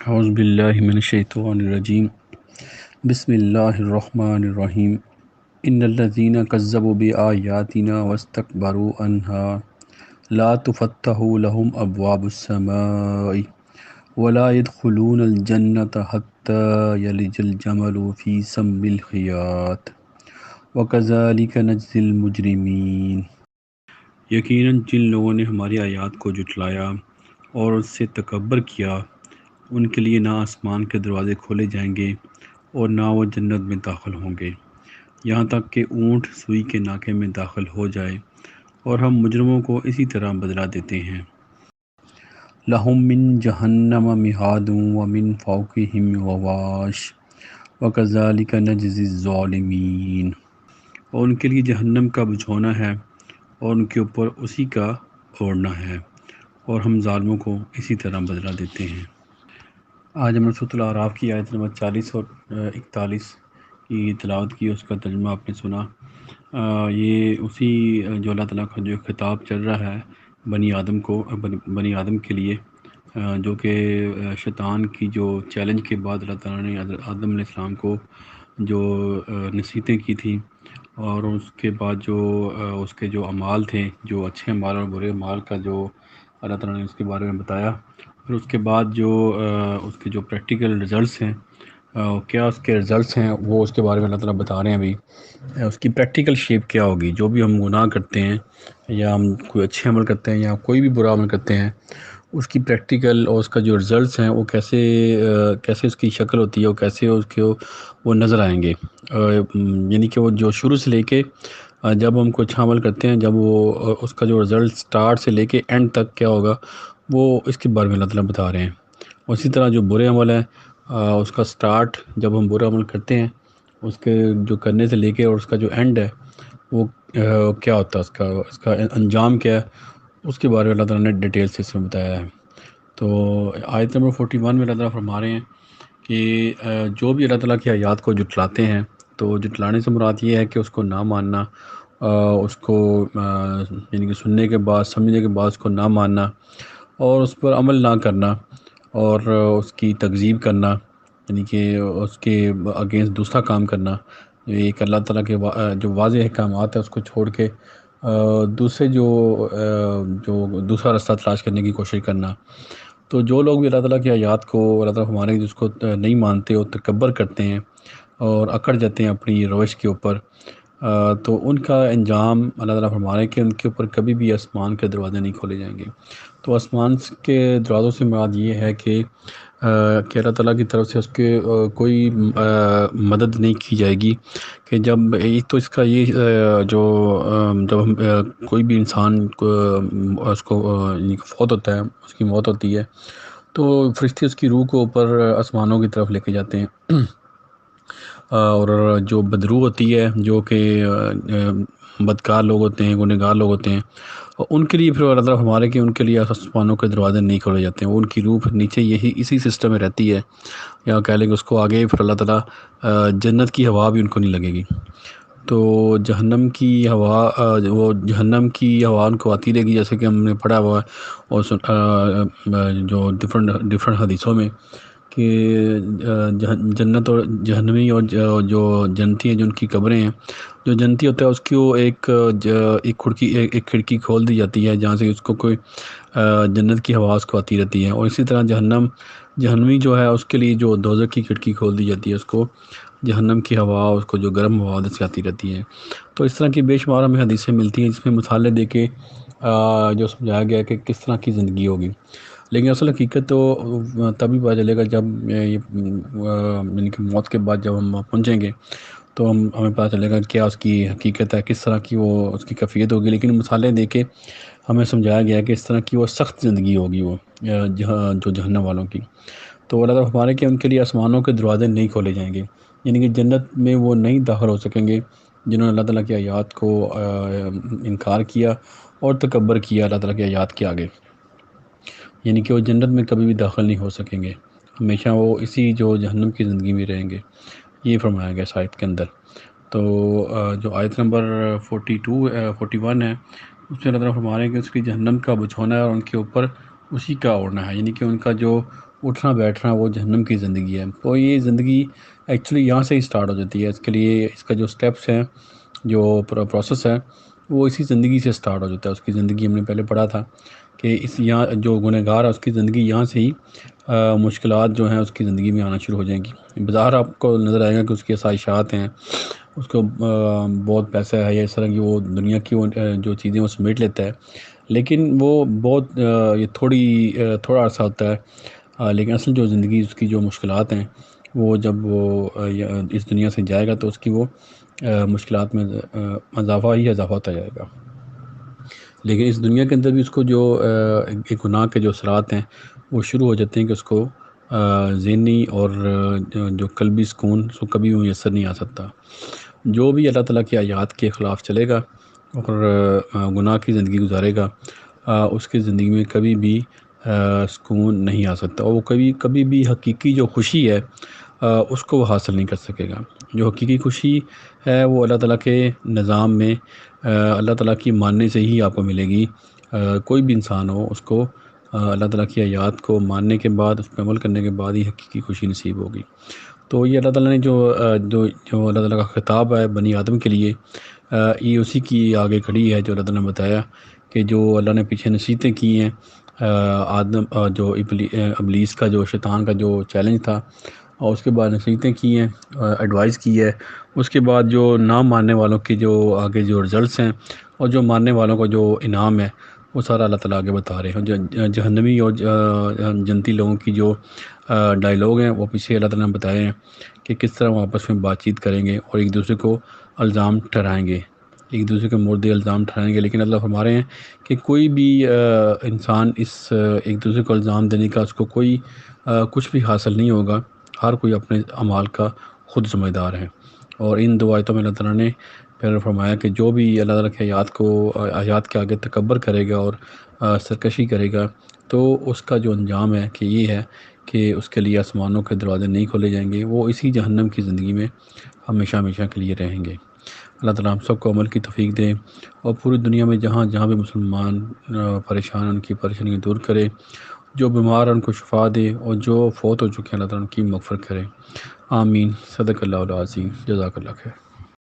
اعوذ باللہ من الشیطان الرجیم بسم اللہ الرحمن الرحیم ان الذین کذبوا بآیاتنا واستکبروا عنها لا تفتح لهم ابواب السماء ولا يدخلون الجنة حتى يلج الجمل في سم الخیاط وكذلك نجزی المجرمین۔ یقیناً جن لوگوں نے ہماری آیات کو جھٹلایا اور اس سے تکبر کیا، ان کے لیے نہ آسمان کے دروازے کھولے جائیں گے اور نہ وہ جنت میں داخل ہوں گے، یہاں تک کہ اونٹ سوئی کے ناکے میں داخل ہو جائے، اور ہم مجرموں کو اسی طرح بدلہ دیتے ہیں۔ لَهُم مِّن جَهَنَّمَ مِہَادٌ وَمِن فَوْقِهِمْ غَوَاشٍ وَكَذَلِكَ نَجْزِي الظَّالِمِينَ۔ اور ان کے لیے جہنم کا بچھونا ہے اور ان کے اوپر اسی کا اوڑھنا ہے، اور ہم ظالموں کو اسی طرح بدلہ دیتے ہیں۔ آج ہم نے سورۃ العراف کی آیت نمبر 40 اور 41 کی تلاوت کی، اس کا ترجمہ آپ نے سنا۔ یہ اسی جو اللہ تعالیٰ کا جو خطاب چل رہا ہے بنی آدم کے لیے، جو کہ شیطان کی جو چیلنج کے بعد اللہ تعالیٰ نے آدم علیہ السلام کو جو نصیحتیں کی تھیں، اور اس کے بعد جو اس کے جو اعمال تھے، جو اچھے اعمال اور برے اعمال کا جو اللہ تعالیٰ نے اس کے بارے میں بتایا، پھر اس کے بعد جو اس کے جو پریکٹیکل رزلٹس ہیں، کیا اس کے رزلٹس ہیں، وہ اس کے بارے میں اللہ تعالیٰ بتا رہے ہیں ابھی۔ اس کی پریکٹیکل شیپ کیا ہوگی، جو بھی ہم گناہ کرتے ہیں یا ہم کوئی اچھے عمل کرتے ہیں یا کوئی بھی برا عمل کرتے ہیں، اس کی پریکٹیکل اور اس کا جو رزلٹس ہیں وہ کیسے اس کی شکل ہوتی ہے، اور کیسے اس کے وہ نظر آئیں گے۔ یعنی کہ وہ جو شروع سے لے کے جب ہم کوئی اچھا عمل کرتے ہیں، جب وہ اس کا جو رزلٹ سٹارٹ سے لے کے اینڈ تک کیا ہوگا، وہ اس کے بارے میں اللہ تعالیٰ بتا رہے ہیں۔ اسی طرح جو برے عمل ہیں، اس کا سٹارٹ جب ہم برا عمل کرتے ہیں، اس کے جو کرنے سے لے کے اور اس کا جو اینڈ ہے وہ کیا ہوتا ہے، اس کا انجام کیا ہے، اس کے بارے میں اللہ تعالیٰ نے ڈیٹیل سے اس میں بتایا ہے۔ تو آیت نمبر 41 میں اللہ تعالیٰ فرما رہے ہیں کہ جو بھی اللہ تعالیٰ کی آیات کو جھٹلاتے ہیں، تو جھٹلانے سے مراد یہ ہے کہ اس کو نہ ماننا، اس کو یعنی کہ سننے کے بعد سمجھنے کے بعد اس کو نہ ماننا اور اس پر عمل نہ کرنا، اور اس کی تکذیب کرنا، یعنی کہ اس کے اگینسٹ دوسرا کام کرنا، ایک اللہ تعالیٰ کے جو واضح احکامات ہیں اس کو چھوڑ کے دوسرے جو دوسرا رستہ تلاش کرنے کی کوشش کرنا۔ تو جو لوگ بھی اللہ تعالیٰ کی آیات کو، اللہ تعالیٰ ہمارے جس کو نہیں مانتے اور تکبر کرتے ہیں اور اکڑ جاتے ہیں اپنی روش کے اوپر، تو ان کا انجام اللہ تعالیٰ فرما رہے ہیں کہ ان کے اوپر کبھی بھی آسمان کے دروازے نہیں کھولے جائیں گے۔ تو آسمان کے دروازوں سے مراد یہ ہے کہ اللہ تعالیٰ کی طرف سے اس کے کوئی مدد نہیں کی جائے گی، کہ جب ایک تو اس کا یہ جب ہم کوئی بھی انسان اس کو یعنی کہ فوت ہوتا ہے، اس کی موت ہوتی ہے، تو فرشتے اس کی روح کو اوپر آسمانوں کی طرف لے کے جاتے ہیں، اور جو بدروح ہوتی ہے، جو کہ بدکار لوگ ہوتے ہیں، گنہگار لوگ ہوتے ہیں، اور ان کے لیے پھر اللہ تعالیٰ ہمارے کہ ان کے لیے آسمانوں کے دروازے نہیں کھولے جاتے ہیں، وہ ان کی روح پھر نیچے اسی سسٹم میں رہتی ہے، یا کہہ لیں کہ اس کو آگے پھر اللہ تعالیٰ جنت کی ہوا بھی ان کو نہیں لگے گی۔ تو جہنم کی ہوا وہ جہنم کی ہوا ان کو آتی رہے گی، جیسے کہ ہم نے پڑھا ہوا ہے اور جو ڈفرنٹ حدیثوں میں، کہ جنت اور جہنمی اور جو جنتی ہیں، جو ان کی قبریں ہیں، جو جنتی ہوتا ہے اس کی وہ ایک کھڑکی کھول دی جاتی ہے، جہاں سے اس کو کوئی جنت کی ہوا اس کو آتی رہتی ہے، اور اسی طرح جہنمی جو ہے اس کے لیے جو دوزخ کی کھڑکی کھول دی جاتی ہے، اس کو جہنم کی ہوا، اس کو جو گرم ہوا سے آتی رہتی ہے۔ تو اس طرح کی بے شمار ہمیں حدیثیں ملتی ہیں جس میں مثالیں دے کے جو سمجھایا گیا ہے کہ کس طرح کی زندگی ہوگی، لیکن اصل حقیقت تو تبھی پتہ چلے گا جب یعنی کہ موت کے بعد جب ہم پہنچیں گے، تو ہمیں پتہ چلے گا کیا اس کی حقیقت ہے، کس طرح کی وہ اس کی کیفیت ہوگی۔ لیکن مثالیں دے کے ہمیں سمجھایا گیا ہے کہ اس طرح کی وہ سخت زندگی ہوگی، وہ جو جہنم والوں کی۔ تو اللہ تعالیٰ ہمارے کہ ان کے لیے آسمانوں کے دروازے نہیں کھولے جائیں گے، یعنی کہ جنت میں وہ نہیں داخل ہو سکیں گے جنہوں نے اللہ تعالیٰ کی آیات کو انکار کیا اور تکبر کیا اللہ تعالیٰ کی آیات کے آگے، یعنی کہ وہ جنت میں کبھی بھی داخل نہیں ہو سکیں گے، ہمیشہ وہ اسی جو جہنم کی زندگی میں رہیں گے، یہ فرمایا گیا اس آیت کے اندر۔ تو جو آیت نمبر 41 ہے، اس میں اللہ تعالیٰ فرما رہے ہیں کہ اس کی جہنم کا بچھونا ہے اور ان کے اوپر اسی کا اوڑھنا ہے، یعنی کہ ان کا جو اٹھنا بیٹھنا وہ جہنم کی زندگی ہے۔ تو یہ زندگی ایکچولی یہاں سے ہی سٹارٹ ہو جاتی ہے۔ اس کے لیے اس کا جو سٹیپس ہیں، جو پروسیس ہے، وہ اسی زندگی سے سٹارٹ ہو جاتا ہے۔ اس کی زندگی ہم نے پہلے پڑھا تھا کہ اس یہاں جو گنہگار ہے اس کی زندگی یہاں سے ہی مشکلات جو ہیں اس کی زندگی میں آنا شروع ہو جائیں گی۔ بظاہر آپ کو نظر آئے گا کہ اس کی آسائشات ہیں، اس کو بہت پیسہ ہے یا اس طرح کی وہ دنیا کی جو چیزیں وہ سمیٹ لیتا ہے، لیکن وہ بہت یہ تھوڑا عرصہ ہوتا ہے۔ لیکن اصل جو زندگی اس کی جو مشکلات ہیں، وہ جب وہ اس دنیا سے جائے گا تو اس کی وہ مشکلات میں اضافہ ہی اضافہ ہوتا جائے گا۔ لیکن اس دنیا کے اندر بھی اس کو جو ایک گناہ کے جو اثرات ہیں وہ شروع ہو جاتے ہیں کہ اس کو ذہنی اور جو قلبی سکون اس کو کبھی بھی میسر نہیں آ سکتا۔ جو بھی اللہ تعالیٰ کی آیات کے خلاف چلے گا اور گناہ کی زندگی گزارے گا، اس کی زندگی میں کبھی بھی سکون نہیں آ سکتا، اور وہ کبھی بھی حقیقی جو خوشی ہے اس کو وہ حاصل نہیں کر سکے گا۔ جو حقیقی خوشی ہے وہ اللہ تعالیٰ کے نظام میں اللہ تعالیٰ کی ماننے سے ہی آپ کو ملے گی۔ کوئی بھی انسان ہو، اس کو اللہ تعالیٰ کی آیات کو ماننے کے بعد، اس پہ عمل کرنے کے بعد ہی حقیقی خوشی نصیب ہوگی۔ تو یہ اللہ تعالیٰ نے جو اللہ تعالیٰ کا خطاب ہے بنی آدم کے لیے، یہ اسی کی آگے کھڑی ہے جو اللہ تعالیٰ نے بتایا کہ جو اللہ نے پیچھے نصیحتیں کی ہیں، آدم جو ابلیس کا جو شیطان کا جو چیلنج تھا، اور اس کے بعد نصیحتیں کی ہیں، ایڈوائز کی ہے، اس کے بعد جو نہ ماننے والوں کی جو آگے جو رزلٹس ہیں اور جو ماننے والوں کا جو انعام ہے، وہ سارا اللہ تعالیٰ آگے بتا رہے ہیں۔ جو جہنمی اور جنتی لوگوں کی جو ڈائلاگ ہیں وہ پیچھے اللہ تعالیٰ نے بتائے ہیں کہ کس طرح وہ آپس میں بات چیت کریں گے اور ایک دوسرے کو الزام ٹھہرائیں گے، ایک دوسرے کے مورد الزام ٹھہرائیں گے۔ لیکن اللہ فرما رہے ہیں کہ کوئی بھی انسان اس ایک دوسرے کو الزام دینے کا اس کو کوئی کچھ بھی حاصل نہیں ہوگا۔ ہر کوئی اپنے اعمال کا خود ذمہ دار ہے۔ اور ان دو آیتوں میں اللہ تعالیٰ نے پھر فرمایا کہ جو بھی اللہ تعالیٰ کی آیات کے آگے تکبر کرے گا اور سرکشی کرے گا، تو اس کا جو انجام ہے کہ یہ ہے کہ اس کے لیے آسمانوں کے دروازے نہیں کھولے جائیں گے، وہ اسی جہنم کی زندگی میں ہمیشہ ہمیشہ کے لیے رہیں گے۔ اللہ تعالیٰ ہم سب کو عمل کی توفیق دے، اور پوری دنیا میں جہاں جہاں بھی مسلمان پریشان، ان کی پریشانی دور کرے، جو بیمار ہیں ان کو شفا دے، اور جو فوت ہو چکے ہیں اللہ تعالیٰ ان کی مغفرت کرے۔ آمین۔ صدق اللہ العظیم۔ جزاک اللہ خیر۔